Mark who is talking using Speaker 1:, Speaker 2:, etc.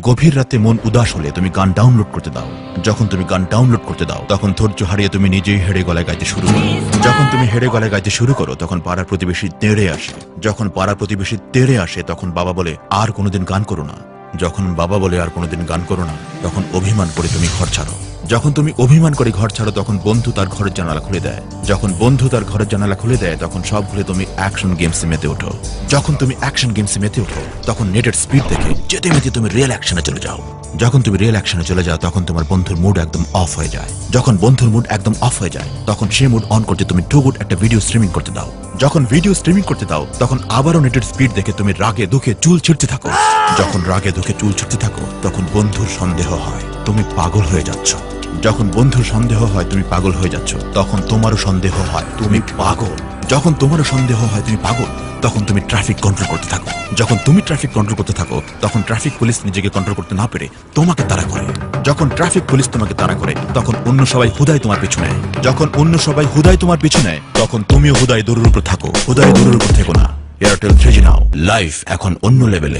Speaker 1: গভীর রাতে মন উদাস হলে তুমি গান ডাউনলোড করতে দাও। যখন তুমি গান ডাউনলোড করতে দাও তখন ধৈর্য হারিয়ে তুমি নিজেই হেড়ে গলায় গাইতে শুরু করো। যখন তুমি হেড়ে গলায় গাইতে শুরু করো তখন পাড়ার প্রতিবেশী তেড়ে আসে। যখন পাড়ার প্রতিবেশী তেড়ে আসে তখন বাবা বলে আর কোনোদিন গান করো না। যখন বাবা বলে আর কোনোদিন গান করো না তখন অভিমান করে তুমি ঘর ছাড়ো। যখন তুমি অভিমান করে ঘর ছাড়ো তখন বন্ধু তার ঘরের জানালা খুলে দেয়। যখন বন্ধু তার ঘরের জানালা খুলে দেয় তখন সব ভুলে তুমি অ্যাকশন গেমসে মেতে ওঠো। যখন তুমি অ্যাকশন গেমসে মেতে ওঠো তখন নেটের স্পিড দেখে যেতে মেতে তুমি রিয়েল অ্যাকশনে চলে যাও। যখন তুমি রিয়েল অ্যাকশনে চলে যাও তখন তোমার বন্ধুর মুড একদম অফ হয়ে যায়। যখন বন্ধুর মুড একদম অফ হয়ে যায় তখন সে মুড অন করতে তুমি টু গুড একটা ভিডিও স্ট্রিমিং করতে দাও। যখন ভিডিও স্ট্রিমিং করতে দাও তখন আবারও নেটের স্পিড দেখে তুমি রাগে দুঃখে চুল ছিঁড়তে থাকো। যখন রাগে দুঃখে চুল ছিঁড়তে থাকো তখন বন্ধুর সন্দেহ হয় তুমি পাগল হয়ে যাচ্ছ। যখন বন্ধুর সন্দেহ হয় তুমি পাগল হয়ে যাচ্ছ তখন তোমারও সন্দেহ হয় তুমি পাগল। যখন তোমারও সন্দেহ হয় তুমি পাগল তখন তুমি ট্রাফিক কন্ট্রোল করতে থাকো। যখন তুমি ট্রাফিক কন্ট্রোল করতে থাকো তখন ট্রাফিক পুলিশ নিজেকে কন্ট্রোল করতে না পেরে তোমাকে তাড়া করে। যখন ট্রাফিক পুলিশ তোমাকে তাড়া করে তখন অন্য সবাই হুদায় তোমার পিছু নেয়। যখন অন্য সবাই হুদায় তোমার পিছু নেয় তখন তুমিও হুদায় দৌড়ের উপর থাকো। হুদায় দৌড়ের উপর থেকো না। এয়ারটেল 3G নাও, লাইফ এখন অন্য লেভেলে।